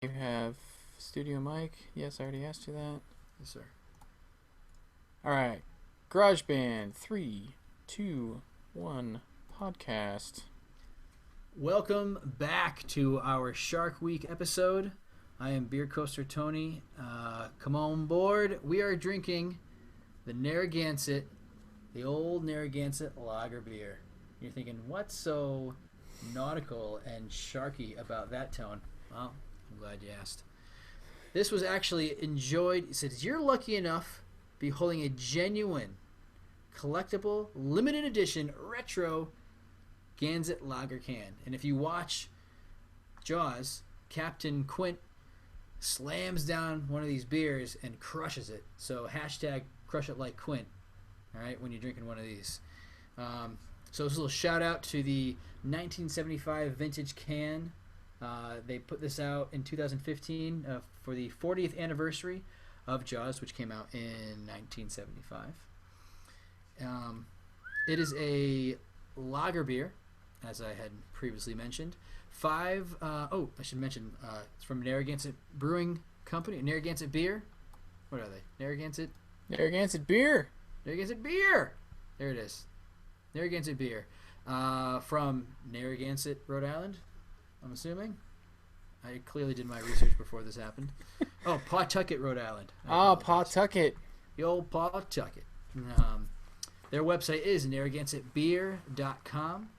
You have studio mic. Yes, I already asked you that. Yes, sir. All right. GarageBand 3, 2, 1 podcast. Welcome back to our Shark Week episode. I am Beer Coaster Tony. Come on board. We are drinking the Narragansett, the old Narragansett Lager beer. You're thinking, what's so nautical and sharky about that tone? Well, I'm glad you asked. This was actually enjoyed. It says you're lucky enough to be holding a genuine, collectible, limited edition, retro Gansett Lager can. And if you watch Jaws, Captain Quint slams down one of these beers and crushes it. So hashtag crush it like Quint. All right, when you're drinking one of these. So this is a little shout out to the 1975 vintage can. They put this out in 2015 for the 40th anniversary of Jaws, which came out in 1975. It is a lager beer, as I had previously mentioned. I should mention, it's from Narragansett Brewing Company. Narragansett Beer. What are they? Narragansett Beer. Narragansett Beer. There it is. Narragansett Beer. From Narragansett, Rhode Island, I'm assuming. I clearly did my research before this happened. Oh, Pawtucket, Rhode Island. Pawtucket. The old Pawtucket. Their website is narragansettbeer.com.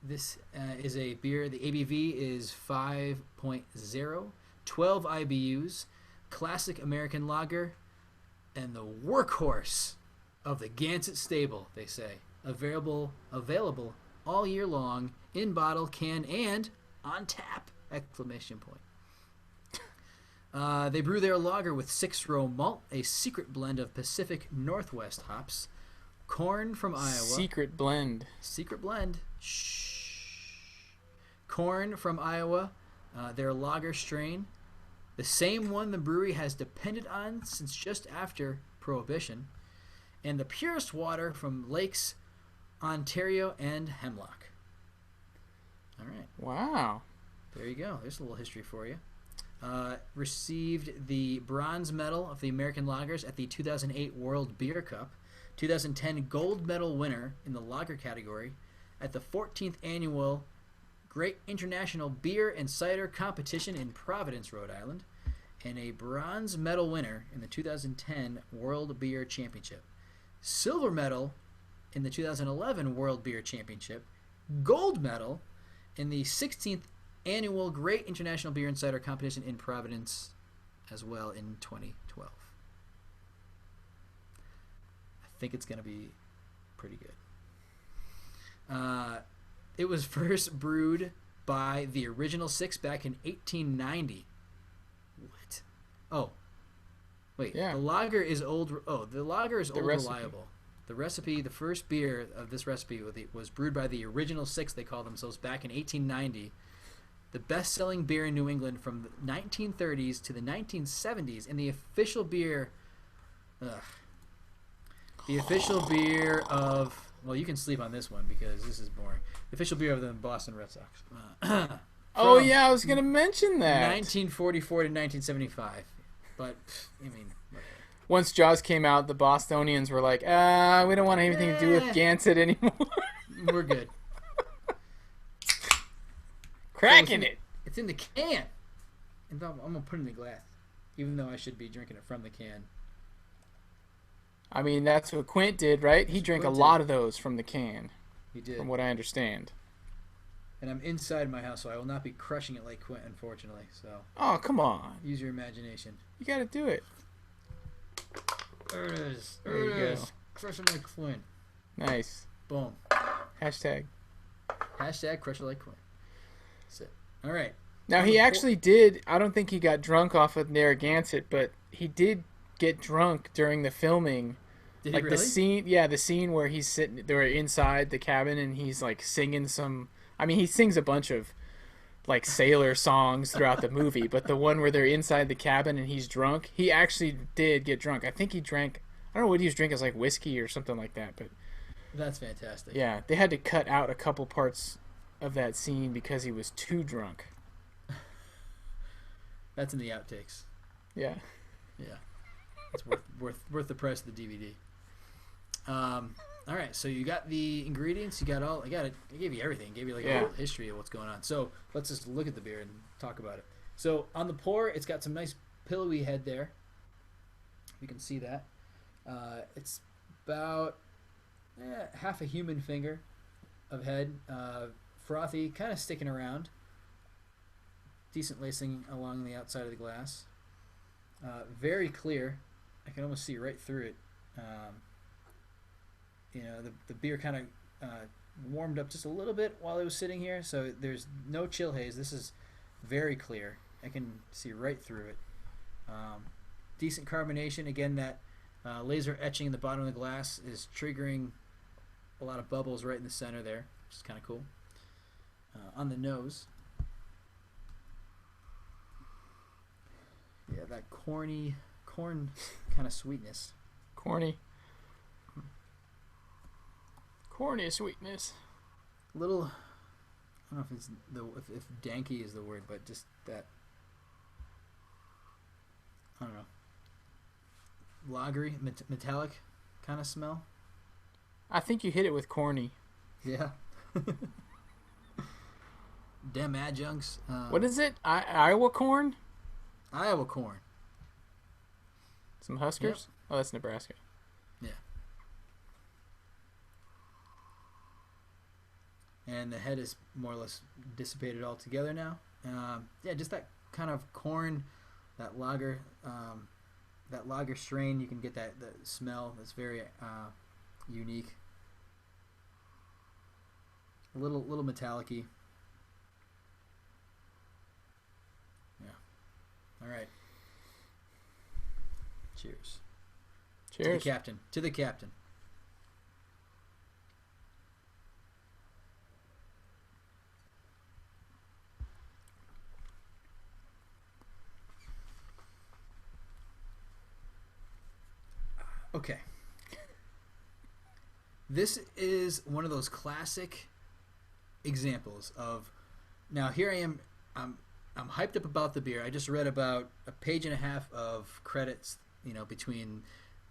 This is a beer. The ABV is 5.0, 12 IBUs, classic American lager, and the workhorse of the Gansett stable, they say. Available all year long, in bottle, can, and on tap! Exclamation point. They brew their lager with 6-row malt, a secret blend of Pacific Northwest hops, corn from Iowa. Secret blend. Shh. Corn from Iowa, their lager strain. The same one the brewery has depended on since just after Prohibition. And the purest water from lakes Ontario and Hemlock. All right. Wow. There you go. There's a little history for you. Received the bronze medal of the American Lagers at the 2008 World Beer Cup. 2010 gold medal winner in the lager category at the 14th annual Great International Beer and Cider Competition in Providence, Rhode Island. And a bronze medal winner in the 2010 World Beer Championship. Silver medal in the 2011 World Beer Championship. Gold medal in the 16th Annual Great International Beer and Cider Competition in Providence as well in 2012. I think it's going to be pretty good. It was first brewed by the original six back in 1890. What? Oh. Wait, yeah. The lager is old. Oh, the lager is old recipe. reliable. The first beer of this recipe was brewed by the original six, they call themselves, back in 1890. The best-selling beer in New England from the 1930s to the 1970s, and the official beer... the official beer of... Well, you can sleep on this one because this is boring. The official beer of the Boston Red Sox. Oh, yeah, I was going to mention that. 1944 to 1975. But, I mean... Whatever. Once Jaws came out, the Bostonians were like, we don't want anything to do with Gansett anymore. We're good. Cracking it. It's in the can. And I'm going to put it in the glass. Even though I should be drinking it from the can. I mean, that's what Quint did, right? He drank a lot of those from the can. He did. From what I understand. And I'm inside my house, so I will not be crushing it like Quint, unfortunately. So. Oh, come on. Use your imagination. You got to do it. There it is. There you go. Crush it like Quint. Nice. Boom. Hashtag Crush it like Quint. That's it. All right. Now, he actually did, I don't think he got drunk off of Narragansett, but he did get drunk during the filming. Did like he really? the scene where he's sitting, they're inside the cabin and he's like singing some, I mean, he sings a bunch of like sailor songs throughout the movie, but the one where they're inside the cabin and he's drunk, he actually did get drunk. I think he drank, I don't know what he was drinking, it was like whiskey or something like that, but That's fantastic. yeah, they had to cut out a couple parts of that scene because he was too drunk. That's in the outtakes. Yeah. Yeah, it's worth the price of the DVD. All right, so you got the ingredients. You got all. I gave you everything. I gave you like a little history of what's going on. So let's just look at the beer and talk about it. So on the pour, it's got some nice pillowy head there. You can see that. It's about half a human finger of head. Frothy, kind of sticking around. Decent lacing along the outside of the glass. Very clear. I can almost see right through it. The beer kind of warmed up just a little bit while it was sitting here, so there's no chill haze. This is very clear. I can see right through it. Decent carbonation. Again, that laser etching in the bottom of the glass is triggering a lot of bubbles right in the center there, which is kind of cool. On the nose, yeah, that corn kind of sweetness. Corny sweetness. Little, I don't know if danky is the word, but just that, I don't know, lagery, metallic kind of smell. I think you hit it with corny. Yeah. Dem adjuncts. What is it? Iowa corn? Iowa corn. Some Huskers? Yep. Oh, that's Nebraska. Yeah. And the head is more or less dissipated altogether now. Yeah, just that kind of corn, that lager strain. You can get that smell that's very unique. A little metallic-y. Yeah. All right. Cheers. Cheers. To the captain. Okay. This is one of those classic examples of, now here I am, I'm hyped up about the beer. I just read about a page and a half of credits, between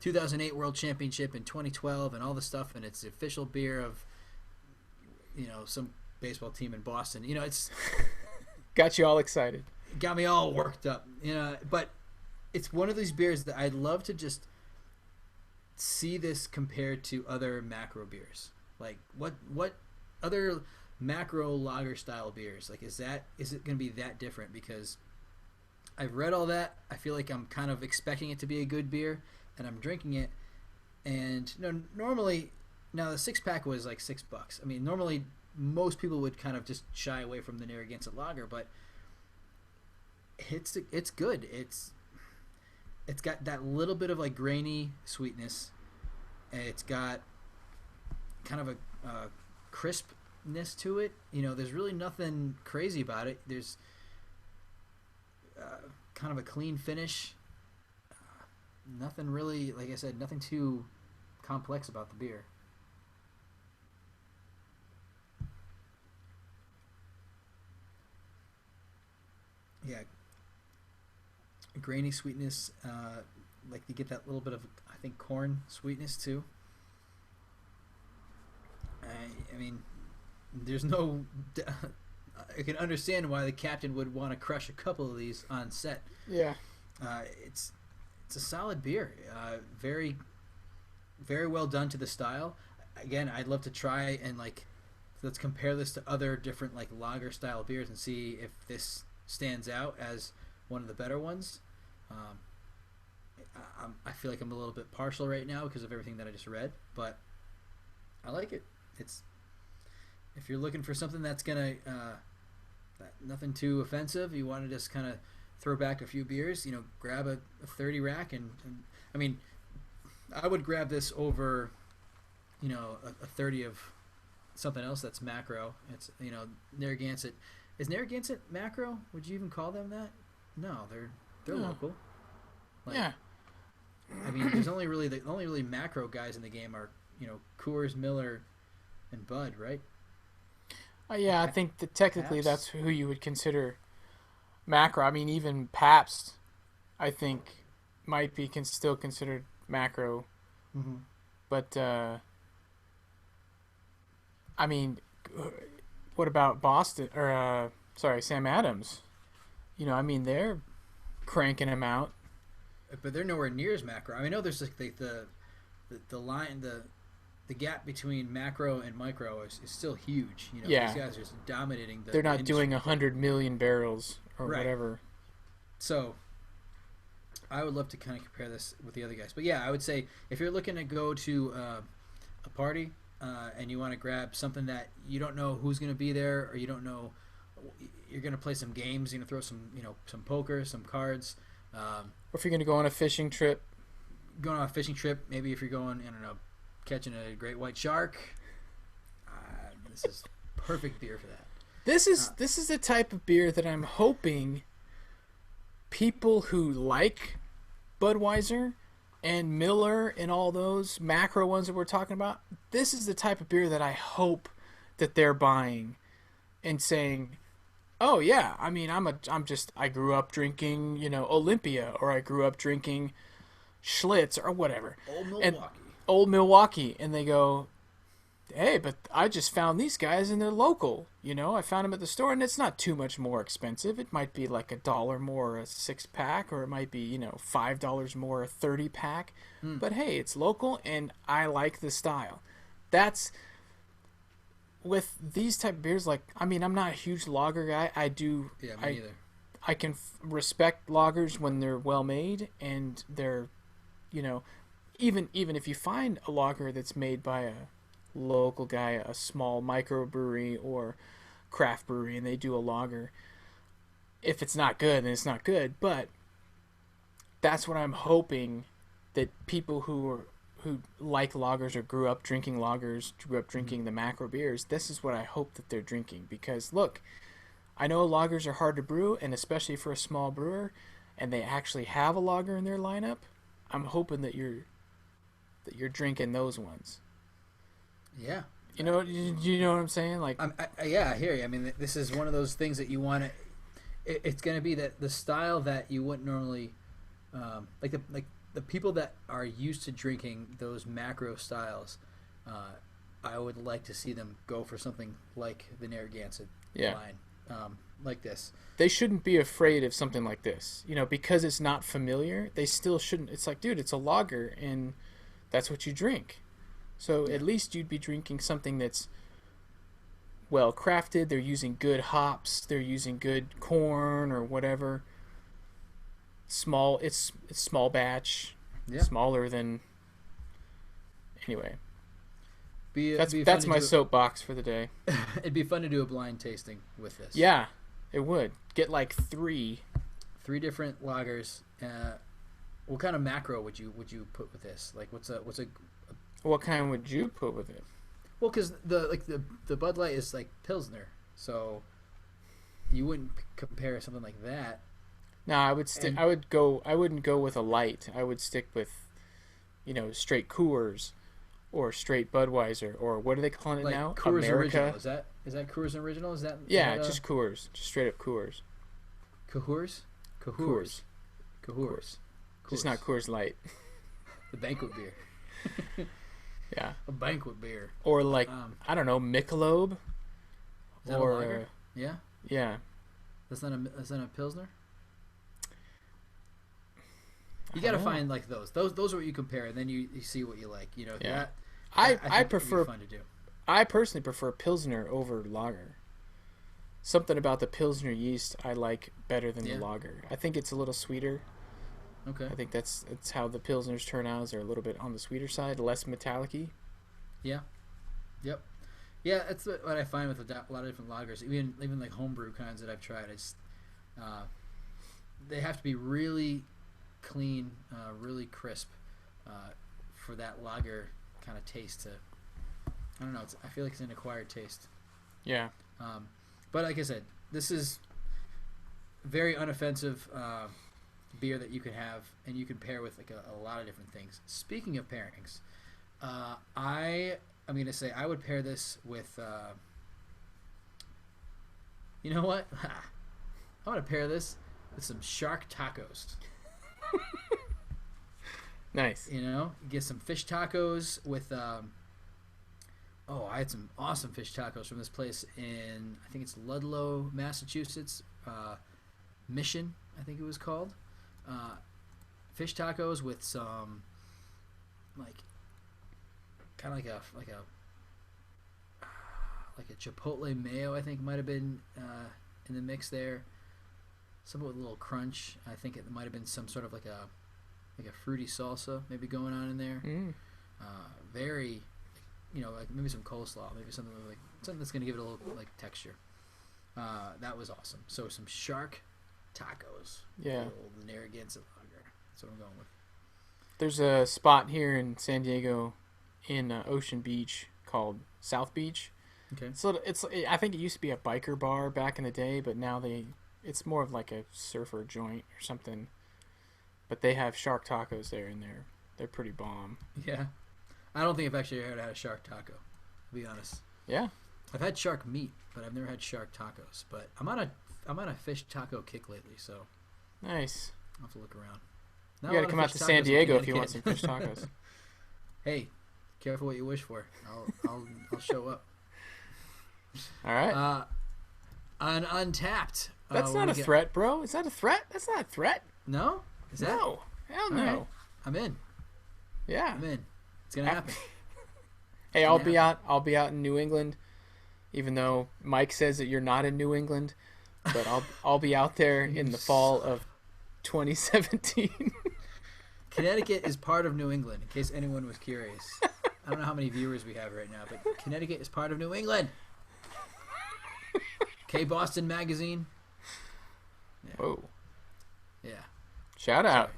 2008 World Championship and 2012 and all the stuff, and it's the official beer of, some baseball team in Boston. It's got you all excited. Got me all worked up. But it's one of these beers that I'd love to just see this compared to other macro beers. Like what other macro lager style beers? Like is it going to be that different? Because I've read all that. I feel like I'm kind of expecting it to be a good beer, and I'm drinking it. And normally, now the 6-pack was like $6. I mean, normally most people would kind of just shy away from the Narragansett Lager, but it's good. It's got that little bit of like grainy sweetness. It's got kind of a crispness to it. There's really nothing crazy about it. There's kind of a clean finish. Nothing really, like I said, nothing too complex about the beer. Yeah. Grainy sweetness, like you get that little bit of, I think, corn sweetness too. I mean, there's no. I can understand why the captain would want to crush a couple of these on set. Yeah. It's a solid beer. Very, very well done to the style. Again, I'd love to try and let's compare this to other different lager style beers and see if this stands out as one of the better ones. I feel like I'm a little bit partial right now because of everything that I just read, but I like it. If you're looking for something that's gonna nothing too offensive, you want to just kind of throw back a few beers, grab a 30 rack and I mean, I would grab this over a 30 of something else that's macro. It's Narragansett. Is Narragansett macro? Would you even call them that? No, they're local. Yeah. I mean, there's only really macro guys in the game are Coors, Miller, and Bud, right? Yeah, I think that technically that's who you would consider macro. I mean, even Pabst, I think, might be still considered macro. Mm-hmm. But I mean, what about Boston or sorry, Sam Adams? I mean, they're cranking them out. But they're nowhere near as macro. I mean, I know there's like the line the gap between macro and micro is still huge. Yeah, These guys are just dominating they're the not industry. doing 100 million barrels or Right. whatever. So I would love to kind of compare this with the other guys. But yeah, I would say if you're looking to go to a party and you want to grab something that you don't know who's going to be there, or you don't know you're going to play some games, you're going to throw some poker, some cards. Or if you're going to go on a fishing trip. Going on a fishing trip, maybe if you're going, I don't know, catching a great white shark. This is perfect beer for that. This is the type of beer that I'm hoping people who like Budweiser and Miller and all those macro ones that we're talking about, this is the type of beer that I hope that they're buying and saying, "Oh yeah, I mean, I grew up drinking, Olympia, or I grew up drinking Schlitz or whatever." Old Milwaukee, and they go, "Hey, but I just found these guys and they're local. I found them at the store, and it's not too much more expensive. It might be like $1 more a 6-pack, or it might be $5 more a 30-pack. But hey, it's local, and I like the style." That's with these type of beers. Like, I mean, I'm not a huge lager guy. I do. Yeah, me neither. I can respect lagers when they're well made and they're, even if you find a lager that's made by a local guy, a small microbrewery or craft brewery, and they do a lager, if it's not good, then it's not good. But that's what I'm hoping, that people who like lagers or grew up drinking the macro beers, this is what I hope that they're drinking. Because look, I know lagers are hard to brew, and especially for a small brewer, and they actually have a lager in their lineup. I'm hoping that you're drinking those ones. Yeah. You know what I'm saying? Like, yeah, I hear you. I mean, this is one of those things that you want to. It's going to be that the style that you wouldn't normally, like the people that are used to drinking those macro styles. I would like to see them go for something like the Narragansett line, like this. They shouldn't be afraid of something like this, because it's not familiar. They still shouldn't. It's like, dude, it's a lager, and that's what you drink. So at least you'd be drinking something that's well crafted. They're using good hops. They're using good corn or whatever. It's small batch, smaller than. Anyway, that's my soapbox for the day. It'd be fun to do a blind tasting with this. Yeah, it would. Get like three different lagers. What kind of macro would you put with this? Like, what's a What kind would you put with it? Well, because the Bud Light is like Pilsner, so you wouldn't compare something like that. No, I would stick. I wouldn't go with a light. I would stick with, straight Coors, or straight Budweiser, or what are they calling it now? Coors America. Original. Is that Coors Original? Yeah, just Coors, just straight up Coors. Coors. Just not Coors Light. The banquet beer. Yeah. A banquet beer. Or like, I don't know, Michelob. Is that a lager? Yeah. Yeah. That's not a Pilsner. You got to find like those. Those are what you compare, and then you see what you like. Yeah. I prefer. Fun to do. I personally prefer Pilsner over lager. Something about the Pilsner yeast I like better than the lager. I think it's a little sweeter. Okay. I think that's how the Pilsners turn out. They're a little bit on the sweeter side, less metallic-y. Yeah. Yep. Yeah, that's what I find with a lot of different lagers. Even like homebrew kinds that I've tried. They have to be really clean, really crisp, for that lager kind of taste to. I don't know. I feel like it's an acquired taste. Yeah. But like I said, this is very unoffensive beer that you can have, and you can pair with like a lot of different things. Speaking of pairings, I'm going to say I would pair this with. You know what? I'm gonna pair this with some shark tacos. Nice. You know, get some fish tacos with. I had some awesome fish tacos from this place in, I think it's Ludlow, Massachusetts. Mission, I think it was called. Fish tacos with some, like, kind of like a chipotle mayo. I think might have been in the mix there. Something with a little crunch. I think it might have been some sort of like a fruity salsa maybe going on in there. Very, like maybe some coleslaw, maybe something that's gonna give it a little like texture. That was awesome. So some shark tacos. Yeah. The Narragansett Lager. That's what I'm going with. There's a spot here in San Diego, in Ocean Beach, called South Beach. Okay. So I think it used to be a biker bar back in the day, but now it's more of like a surfer joint or something. But they have shark tacos there, and they're pretty bomb. Yeah. I don't think I've actually ever had a shark taco, to be honest. Yeah. I've had shark meat, but I've never had shark tacos. But I'm on a fish taco kick lately, so Nice. I'll have to look around. You got to come out to San Diego if you want some fish tacos. Hey, careful what you wish for. I'll show up. All right. On Untapped. That's not a threat, bro. Is that a threat? That's not a threat. No? Is that? No. Hell no. Right. I'm in. Yeah. I'm in. It's gonna happen. Hey, I'll be out in New England, even though Mike says that you're not in New England, but I'll be out there in the fall of 2017. Connecticut is part of New England, in case anyone was curious. I don't know how many viewers we have right now, but Connecticut is part of New England. Okay, Boston Magazine. Yeah. Whoa. Yeah. Shout out. Sorry.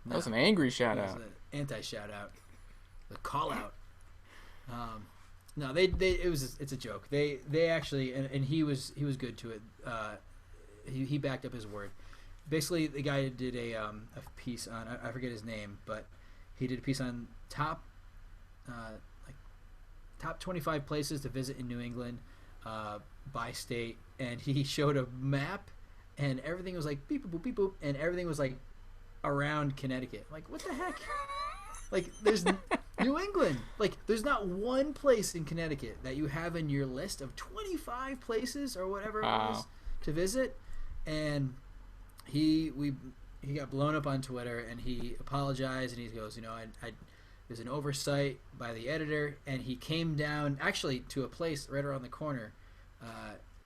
That was an angry shout That out. was an anti-shout out. The call out. No, it's a joke. They actually, and he was good to it. He backed up his word. Basically, the guy did a piece on, I forget his name, but he did a piece on top 25 places to visit in New England by state, and he showed a map, and everything was like beep boop beep boop, and everything was like around Connecticut. Like, what the heck? Like, there's New England. Like, there's not one place in Connecticut that you have in your list of 25 places or whatever it was to visit. And he got blown up on Twitter, and he apologized, and he goes, there's an oversight by the editor, and he came down actually to a place right around the corner,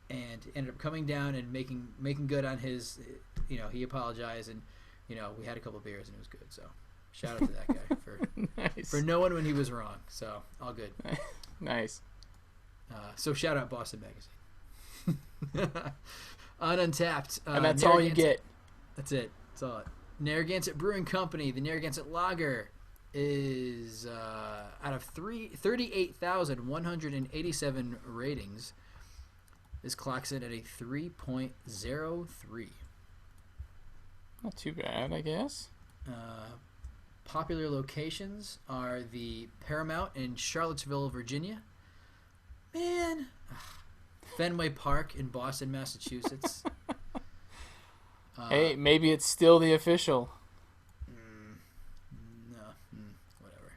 and ended up coming down and making good on his, he apologized, and we had a couple beers and it was good. So shout out to that guy for Nice. for knowing when he was wrong. So all good. Nice. So shout out Boston Magazine. On Untapped. And that's all you get. That's it. That's all. Narragansett Brewing Company, the Narragansett Lager, is out of 38,187 ratings. This clocks in at a 3.03. Not too bad, I guess. Popular locations are the Paramount in Charlottesville, Virginia. Man. Fenway Park in Boston, Massachusetts. Hey, maybe it's still the official. Whatever.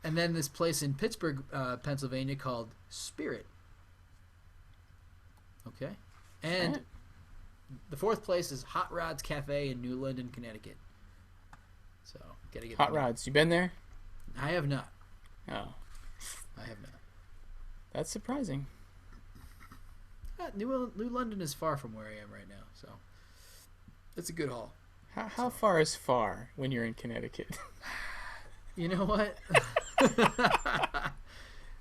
And then this place in Pittsburgh, Pennsylvania called Spirit. Okay. And the fourth place is Hot Rods Cafe in New London, Connecticut. So, gotta get Hot Rods. You been there? I have not. Oh. I have not. That's surprising. New London is far from where I am right now, so it's a good haul. How far is far when you're in Connecticut? You know what?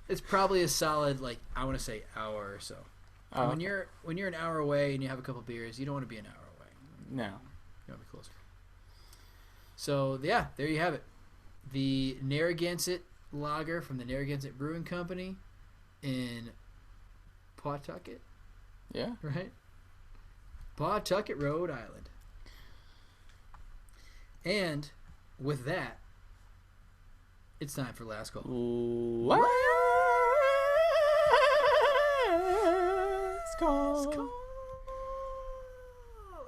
It's probably a solid, I want to say hour or so. Oh. When you're an hour away and you have a couple beers, you don't want to be an hour away. No. You want to be closer. So yeah, there you have it. The Narragansett Lager from the Narragansett Brewing Company in Pawtucket. Yeah. Right? Pawtucket, Rhode Island. And with that, it's time for last call. Let's call.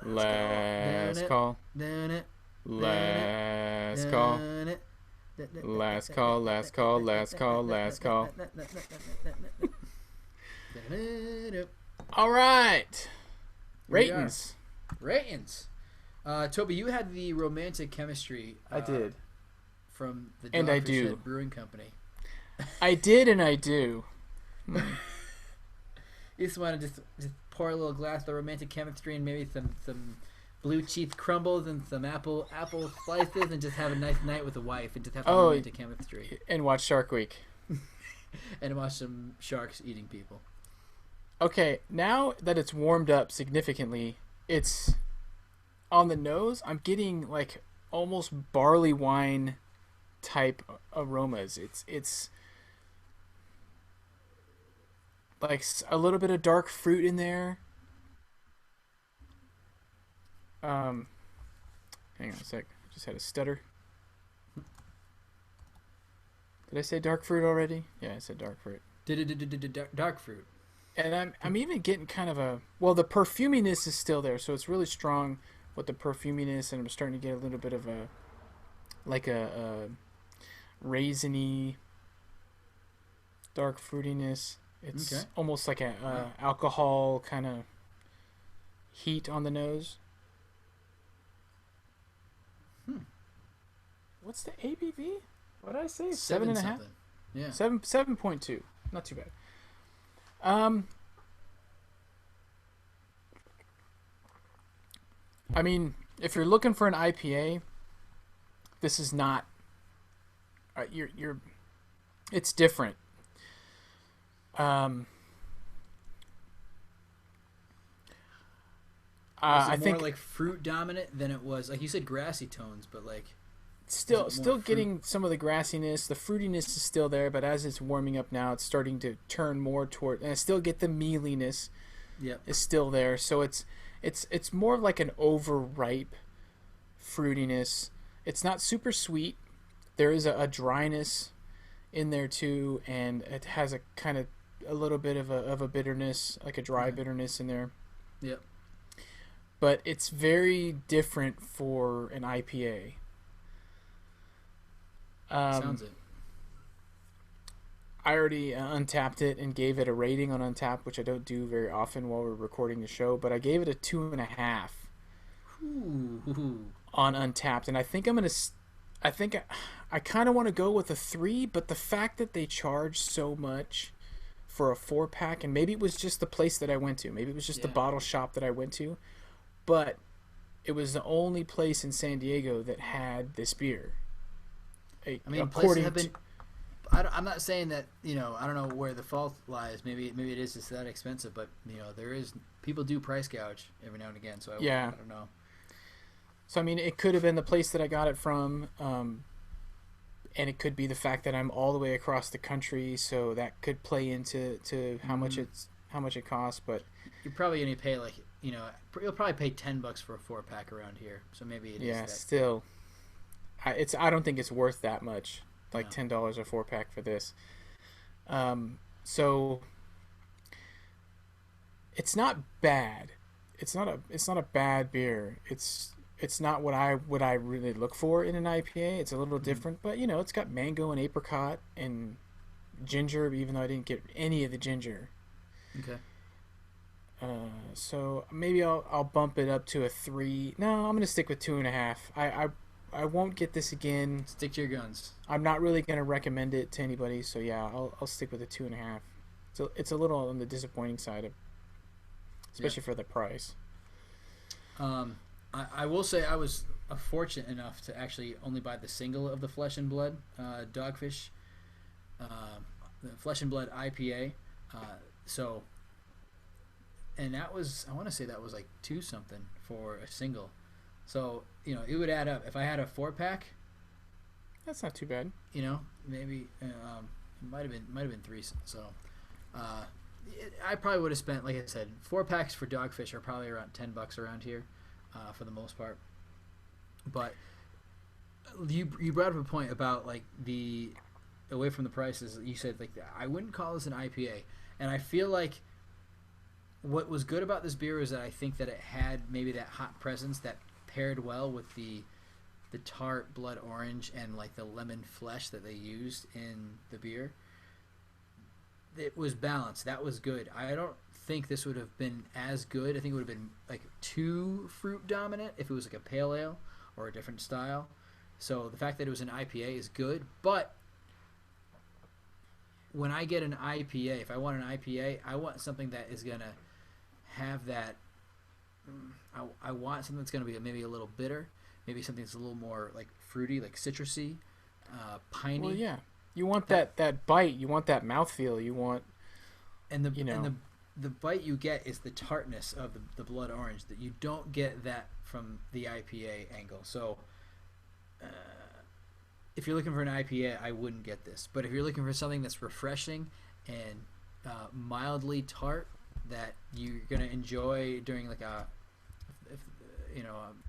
Last call. Last call. Last call. Last call. Last call. Last call. All right. Ratings. Toby, you had the romantic chemistry. I did. From the And I Dogfish do. Head Brewing Company. I did and I do. You just want to just pour a little glass of the romantic chemistry and maybe some blue cheese crumbles and some apple slices and just have a nice night with the wife and just have some romantic chemistry. And watch Shark Week. And watch some sharks eating people. Okay, now that it's warmed up significantly, it's on the nose. I'm getting like almost barley wine type aromas. It's like a little bit of dark fruit in there. Hang on a sec. I just had a stutter. Did I say dark fruit already? Yeah, I said dark fruit. Dark fruit. And I'm even getting kind of the perfuminess is still there, so it's really strong with the perfuminess, and I'm starting to get a little bit of a raisiny dark fruitiness. It's almost like a alcohol kind of heat on the nose. What's the ABV? What did I say? 7.5? Yeah. 7.2. Not too bad. I mean, if you're looking for an IPA, this is not. It's different. I think more like fruit dominant than it was. Like you said, grassy tones, but like still getting some of the grassiness. The fruitiness is still there, but as it's warming up now, it's starting to turn more toward. And I still get the mealiness. Yep. Is still there. So it's more like an overripe fruitiness. It's not super sweet. There is a dryness in there too, and it has a kind of a little bit of a bitterness, like a dry bitterness in there. Yep. But it's very different for an IPA. Sounds it. I already untapped it and gave it a rating on Untapped, which I don't do very often while we're recording the show, but I gave it a 2.5 on Untapped, and I think I kind of want to go with a 3, but the fact that they charge so much for a 4-pack, and maybe it was just the place that I went to, maybe it was just the bottle shop that I went to, but it was the only place in San Diego that had this beer. I mean, places have been. I'm not saying that, I don't know where the fault lies. Maybe it is just that expensive, but people do price gouge every now and again. So I don't know. So I mean, it could have been the place that I got it from, and it could be the fact that I'm all the way across the country, so that could play into how much it costs. But you're probably gonna pay you'll probably pay $10 for a 4-pack around here. So maybe it is. Yeah, still, I don't think it's worth that much. Like $10 a 4-pack for this. So it's not bad. It's not a bad beer. It's not what I really look for in an IPA. It's a little different, but it's got mango and apricot and ginger, even though I didn't get any of the ginger. Okay. So maybe I'll bump it up to a 3. No, I'm gonna stick with 2.5. I won't get this again. Stick to your guns. I'm not really going to recommend it to anybody, so yeah, I'll stick with a 2.5. So it's a little on the disappointing side, especially for the price. I will say I was fortunate enough to actually only buy the single of the Flesh and Blood Dogfish, the Flesh and Blood IPA. And that was, I want to say that was like $2 something for a single. So, it would add up. If I had a 4-pack, that's not too bad. Maybe it might have been 3. So, I probably would have spent, like I said, 4-packs for Dogfish are probably around $10 around here, for the most part. But you brought up a point about like the away from the prices. You said like I wouldn't call this an IPA, and I feel like what was good about this beer was that I think that it had maybe that hot presence that paired well with the tart blood orange and like the lemon flesh that they used in the beer. It was balanced. That was good. I don't think this would have been as good. I think it would have been like too fruit dominant if it was like a pale ale or a different style. So the fact that it was an IPA is good, but when I get an IPA, if I want an IPA, I want something that is going to have that. I want something that's going to be maybe a little bitter, maybe something that's a little more like fruity, like citrusy, piney. Well, yeah. You want that bite. You want that mouthfeel. You want, and the bite you get is the tartness of the blood orange. That you don't get that from the IPA angle. So, if you're looking for an IPA, I wouldn't get this. But if you're looking for something that's refreshing and mildly tart that you're gonna enjoy during like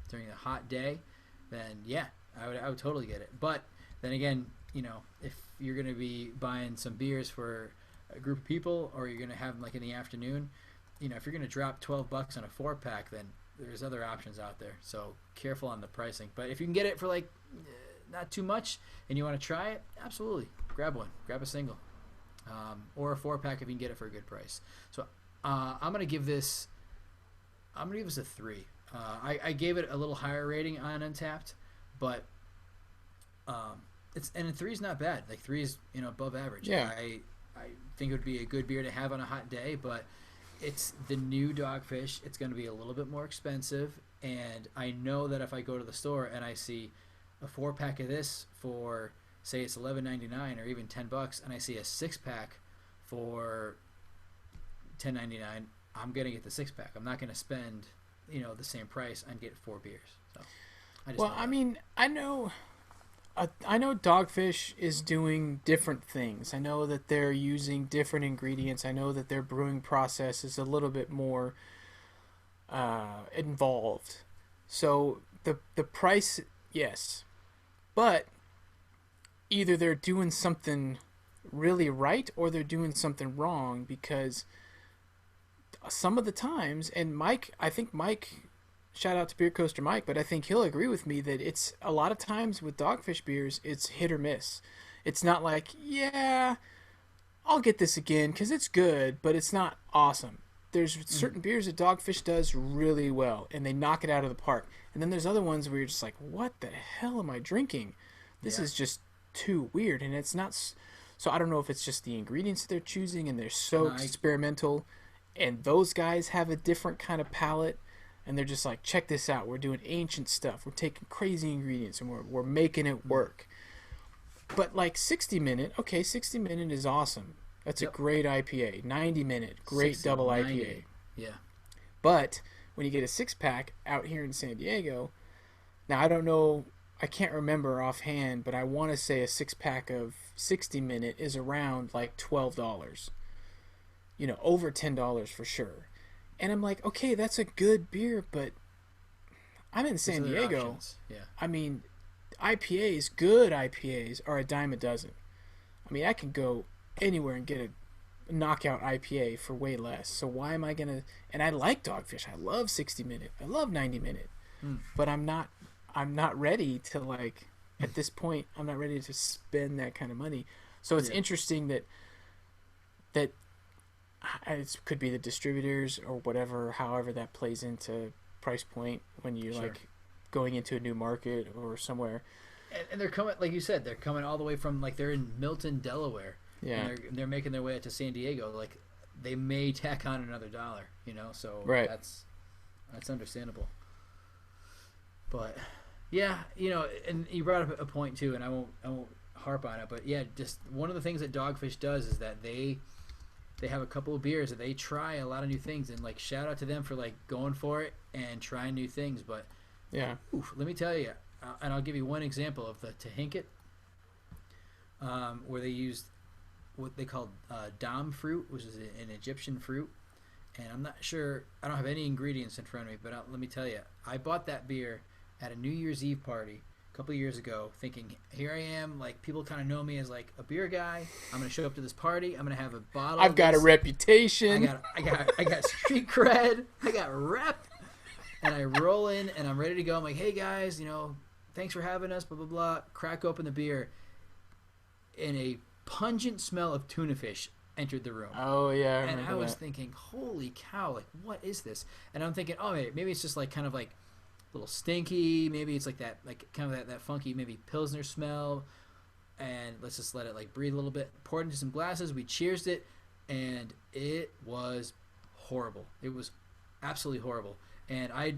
during a hot day, then yeah, I would totally get it. But then again, if you're going to be buying some beers for a group of people, or you're going to have them like in the afternoon, if you're going to drop $12 on a 4-pack, then there's other options out there. So careful on the pricing. But if you can get it for like not too much and you want to try it, absolutely grab one, grab a single, or a 4-pack if you can get it for a good price. So I'm going to give this a 3. I gave it a little higher rating on Untapped, but and 3 is not bad. Like 3 is above average. Yeah. I think it would be a good beer to have on a hot day, but it's the new Dogfish. It's going to be a little bit more expensive, and I know that if I go to the store and I see a 4-pack of this for say it's $11.99 or even $10, and I see a 6-pack for $10.99, I'm going to get the 6-pack. I'm not going to spend the same price and get 4 beers. So I know Dogfish is doing different things. I know that they're using different ingredients. I know that their brewing process is a little bit more involved. So the price, yes, but either they're doing something really right or they're doing something wrong, because some of the times, and I think Mike, shout out to Beer Coaster Mike, but I think he'll agree with me that it's a lot of times with Dogfish beers, it's hit or miss. It's not like, yeah, I'll get this again because it's good, but it's not awesome. There's certain beers that Dogfish does really well, and they knock it out of the park. And then there's other ones where you're just like, what the hell am I drinking? This is just too weird, and it's not. So I don't know if it's just the ingredients that they're choosing, and they're so experimental, and those guys have a different kind of palate. And they're just like, check this out. We're doing ancient stuff. We're taking crazy ingredients and we're making it work. But like 60 Minute, okay, 60 Minute is awesome. That's a great IPA. 90 Minute, great 60, double 90. IPA. Yeah. But when you get a 6-pack out here in San Diego, now I don't know, I can't remember offhand, but I want to say a 6-pack of 60 Minute is around like $12. Over $10 for sure. And I'm like, okay, that's a good beer, but I'm in San Diego. Yeah. I mean, IPAs, good IPAs, are a dime a dozen. I mean, I can go anywhere and get a knockout IPA for way less. So why am I going to... And I like Dogfish. I love 60 Minute. I love 90 Minute. But I'm not ready to, like, at this point, I'm not ready to spend that kind of money. So it's interesting that it could be the distributors or whatever, however that plays into price point when you're like going into a new market or somewhere. And they're coming, like you said, they're coming all the way from, like, they're in Milton, Delaware. Yeah. And they're making their way out to San Diego. Like, they may tack on another $1, so that's understandable. But yeah, and you brought up a point too, and I won't harp on it, but yeah, just one of the things that Dogfish does is that they have a couple of beers that they try a lot of new things, and like shout out to them for like going for it and trying new things. But let me tell you, and I'll give you one example of the Tahinkit, where they used what they called dam fruit, which is an Egyptian fruit, and I'm not sure, I don't have any ingredients in front of me, but let me tell you, I bought that beer at a New Year's Eve party couple of years ago, thinking, here I am, like people kind of know me as like a beer guy. I'm gonna show up to this party. I'm gonna have a bottle. I've got a reputation. I got street cred. I got rep. And I roll in and I'm ready to go. I'm like, hey guys, thanks for having us. Blah blah blah. Crack open the beer, and a pungent smell of tuna fish entered the room. Oh yeah, and I was thinking, holy cow, like what is this? And I'm thinking, oh maybe it's just like kind of like a little stinky. Maybe it's like that, like kind of that funky maybe Pilsner smell. And let's just let it like breathe a little bit. Poured into some glasses. We cheersed it, and it was horrible. It was absolutely horrible. And I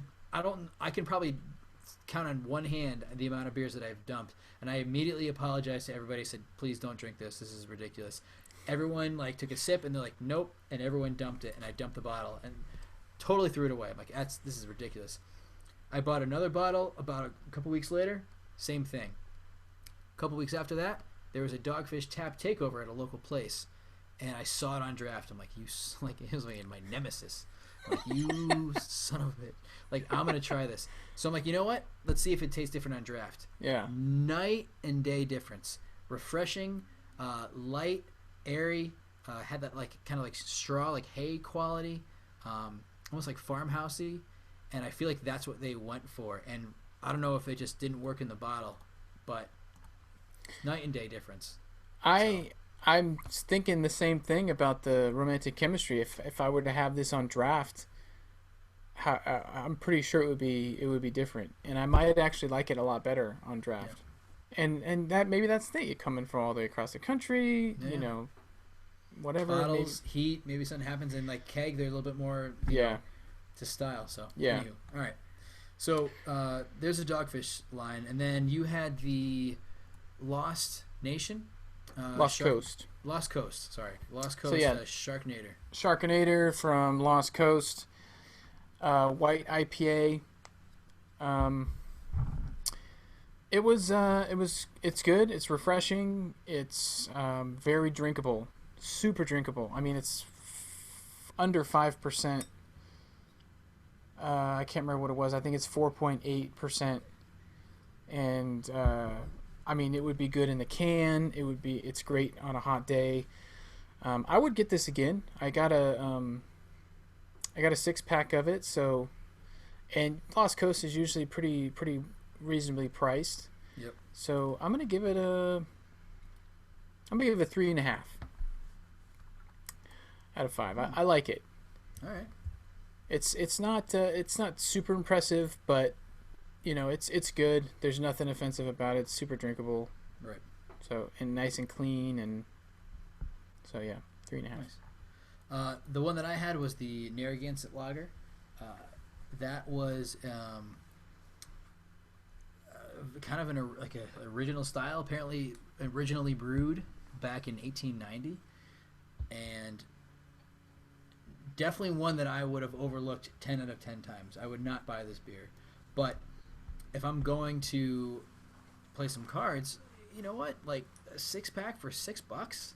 can probably count on one hand the amount of beers that I've dumped. And I immediately apologized to everybody. Said, please don't drink this. This is ridiculous. Everyone like took a sip and they're like, nope. And everyone dumped it. And I dumped the bottle and totally threw it away. I'm like, this is ridiculous. I bought another bottle about a couple weeks later. Same thing. A couple weeks after that, there was a Dogfish Tap takeover at a local place. And I saw it on draft. I'm like, it was like my nemesis. I'm like, you son of a bitch. Like, I'm going to try this. So I'm like, you know what? Let's see if it tastes different on draft. Yeah. Night and day difference. Refreshing, light, airy, had that like kind of like straw, like hay quality, almost like farmhousey, and I feel like that's what they went for. And I don't know if it just didn't work in the bottle, but night and day difference. I'm thinking the same thing about the romantic chemistry. If I were to have this on draft, I'm pretty sure it would be different, and I might actually like it a lot better on draft. Yeah. And that maybe that's the thing. You're coming from all the way across the country, whatever. Bottles, heat, maybe something happens in like keg. They're a little bit more to style. So yeah. Anywho. All right. So there's a Dogfish line, and then you had the Lost Nation. Lost Coast. Lost Coast. So, yeah. Sharkinator from Lost Coast. White IPA. It's good. It's refreshing. It's very drinkable. Super drinkable. I mean, it's under 5%. I can't remember what it was. I think it's 4.8%. And I mean, it would be good in the can. It's great on a hot day. I would get this again. I got a 6-pack of it. So, and Lost Coast is usually pretty reasonably priced. Yep. So I'm gonna give it a 3.5 out of 5. I like it. All right. It's not super impressive, but it's good. There's nothing offensive about it. It's super drinkable. Right. So, and nice and clean, and so yeah, 3.5. Nice. The one that I had was the Narragansett Lager. That was kind of an original style. Apparently, originally brewed back in 1890, and definitely one that I would have overlooked 10 out of 10 times. I would not buy this beer, but if I'm going to play some cards, you know what? Like a 6-pack for $6,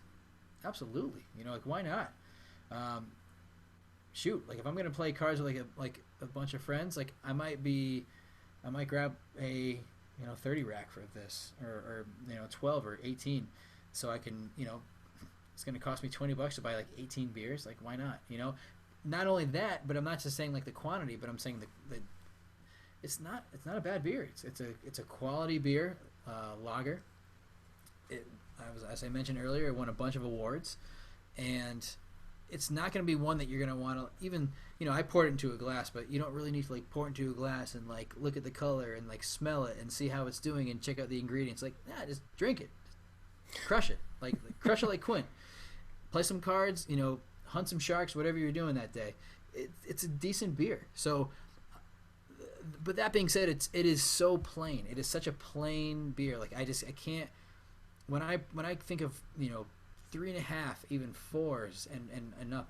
absolutely. Like why not? Shoot, like if I'm gonna play cards with like a bunch of friends, like I might grab a 30 rack for this, or 12 or 18, so I can it's gonna cost me $20 to buy like 18 beers. Like why not? Not only that, but I'm not just saying like the quantity, but I'm saying the it's not a bad beer. It's a quality beer, lager. As I mentioned earlier, it won a bunch of awards, and it's not going to be one that you're going to want to even. I poured it into a glass, but you don't really need to like pour it into a glass and like look at the color and like smell it and see how it's doing and check out the ingredients. Like, just drink it, crush it, like crush it like Quint. Play some cards, hunt some sharks, whatever you're doing that day. It's a decent beer. So. But that being said, it is so plain. It is such a plain beer. Like I can't. When I think of 3.5, even 4s and up,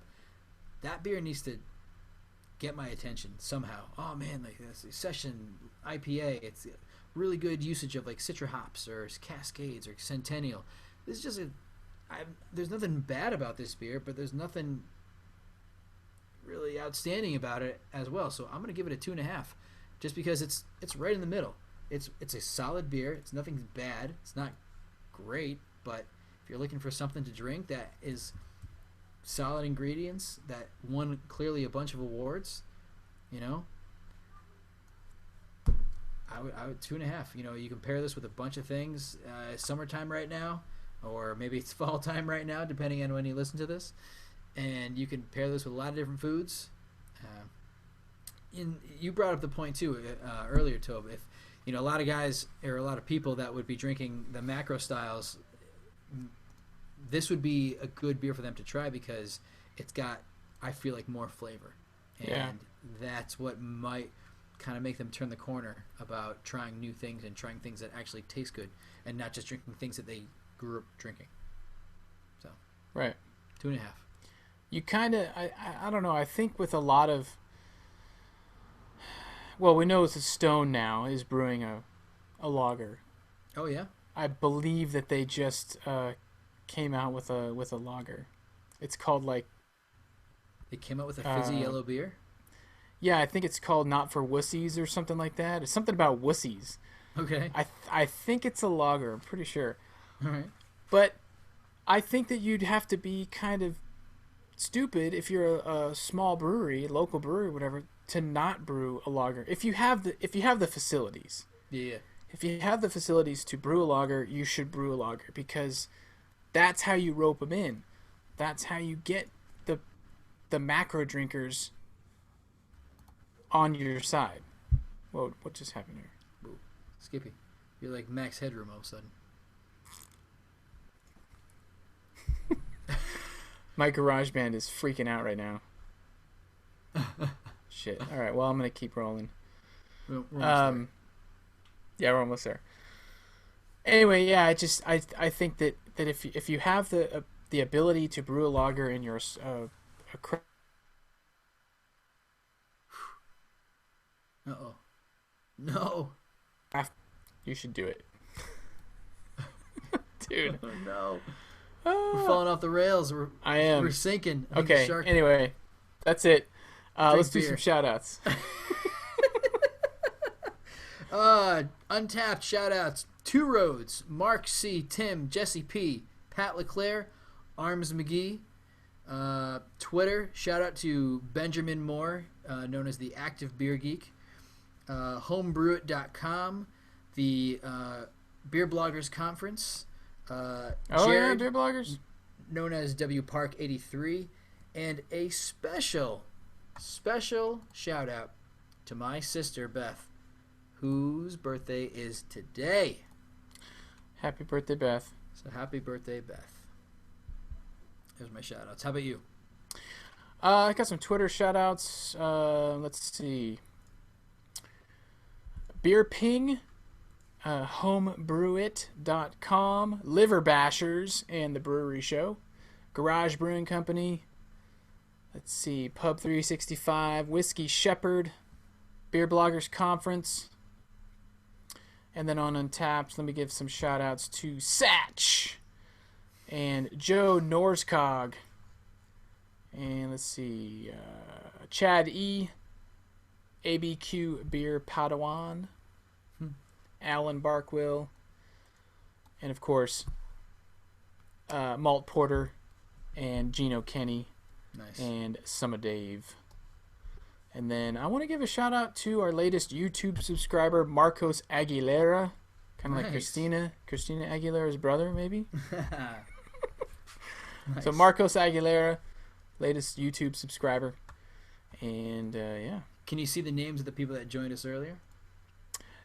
that beer needs to get my attention somehow. Oh man, like this session IPA. It's really good usage of like Citra hops or Cascades or Centennial. This is just there's nothing bad about this beer, but there's nothing really outstanding about it as well. So I'm gonna give it a 2.5. Just because it's right in the middle. It's a solid beer. It's nothing bad. It's not great, but if you're looking for something to drink that is solid ingredients that won clearly a bunch of awards, you know, I would 2.5. You know, you compare this with a bunch of things. Summertime right now, or maybe it's fall time right now, depending on when you listen to this, and you can pair this with a lot of different foods. You brought up the point too earlier, Tobe. If a lot of guys or a lot of people that would be drinking the macro styles, this would be a good beer for them to try because it's got, I feel like, more flavor, and that's what might kind of make them turn the corner about trying new things and trying things that actually taste good and not just drinking things that they grew up drinking. So right, 2.5. You kind of, I don't know. I think with a lot of, well, we know it's a Stone now is brewing a lager. Oh yeah. I believe that they just came out with a lager. It's called like. They came out with a fizzy yellow beer. Yeah, I think it's called Not for Wussies or something like that. It's something about wussies. Okay. I think it's a lager. I'm pretty sure. All right. But I think that you'd have to be kind of stupid if you're a small brewery, local brewery, whatever, to not brew a lager. If you have the facilities. Yeah. If you have the facilities to brew a lager, you should brew a lager because that's how you rope them in. That's how you get the macro drinkers on your side. Whoa, what just happened here? Whoa. Skippy, you're like Max Headroom all of a sudden. My garage band is freaking out right now. Shit. All right, well, I'm going to keep rolling. We're almost there. Yeah, we're almost there. Anyway, yeah, I think that if you have the ability to brew a lager in your Uh-oh. No. you should do it. Dude. Oh, no. We're falling off the rails. We're sinking. Okay, anyway. That's it. Let's do some shout-outs. Untapped shout-outs. Two Roads, Mark C., Tim, Jesse P., Pat LeClaire, Arms McGee. Twitter, shout-out to Benjamin Moore, known as the Active Beer Geek. Homebrewit.com, the Beer Bloggers Conference. Jared, Beer Bloggers, known as W Park 83, and a special shout out to my sister Beth, whose birthday is today. Happy birthday, Beth. So happy birthday, Beth. There's my shout outs. How about you? I got some Twitter shout outs. Let's see. Beer Ping, homebrewit.com, Liver Bashers and the Brewery Show, Garage Brewing Company, let's see, Pub 365, Whiskey Shepherd, Beer Bloggers Conference, and then on Untapped, let me give some shout outs to Satch and Joe Norskog, and let's see, Chad E., ABQ Beer Padawan, Alan Barkwill, and of course Malt Porter and Gino Kenny. Nice. And Summer Dave. And then I want to give a shout out to our latest YouTube subscriber, Marcos Aguilera, kind of like Christina Aguilera's brother, maybe. Nice. So Marcos Aguilera, latest YouTube subscriber, and yeah. Can you see the names of the people that joined us earlier?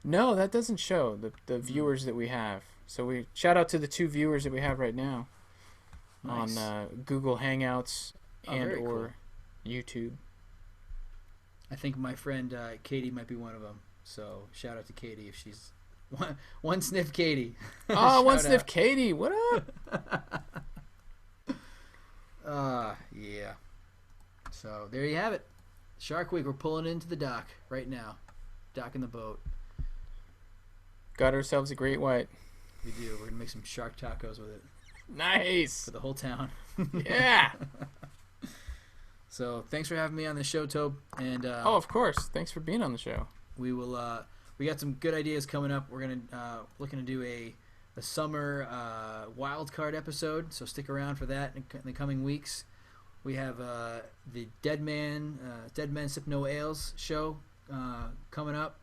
No, that doesn't show the viewers that we have. So we shout out to the 2 viewers that we have right now. Nice. On Google Hangouts and or cool. YouTube. I think my friend Katie might be one of them. So shout out to Katie if she's one sniff Katie. Oh, one sniff Katie. What up? Yeah. So there you have it. Shark Week. We're pulling into the dock right now. Docking the boat. Got ourselves a great white. We do. We're gonna make some shark tacos with it. Nice. For the whole town. Yeah. So thanks for having me on the show, Tobe. And of course. Thanks for being on the show. We will we got some good ideas coming up. We're gonna looking to do a summer wild card episode, so stick around for that in the coming weeks. We have the Dead Men Sip No Ales show coming up.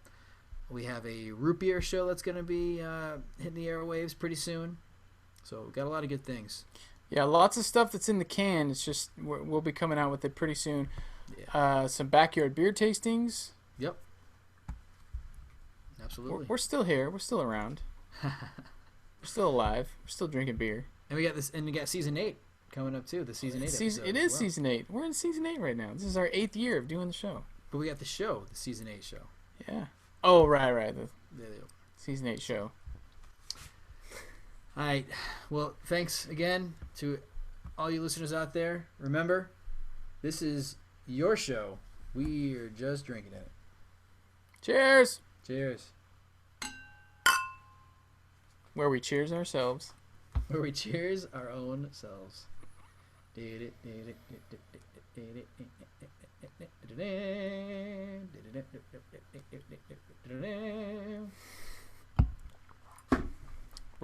We have a root beer show that's going to be hitting the airwaves pretty soon. So we've got a lot of good things. Yeah, lots of stuff that's in the can. It's just we'll be coming out with it pretty soon. Yeah. Some backyard beer tastings. Yep. Absolutely. We're still here. We're still around. We're still alive. We're still drinking beer. And we got season 8 coming up too. The season 8 episode. It is season 8. We're in season 8 right now. This is our 8th year of doing the show. But we got the show, the season 8 show. Yeah. Oh, right. The There they go. season 8 show. All right. Well, thanks again to all you listeners out there. Remember, this is your show. We're just drinking it. Cheers! Cheers. Where we cheers ourselves. Where we cheers our own selves. We're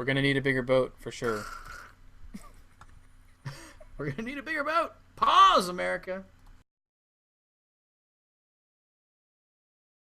going to need a bigger boat for sure. We're going to need a bigger boat. Pause, America.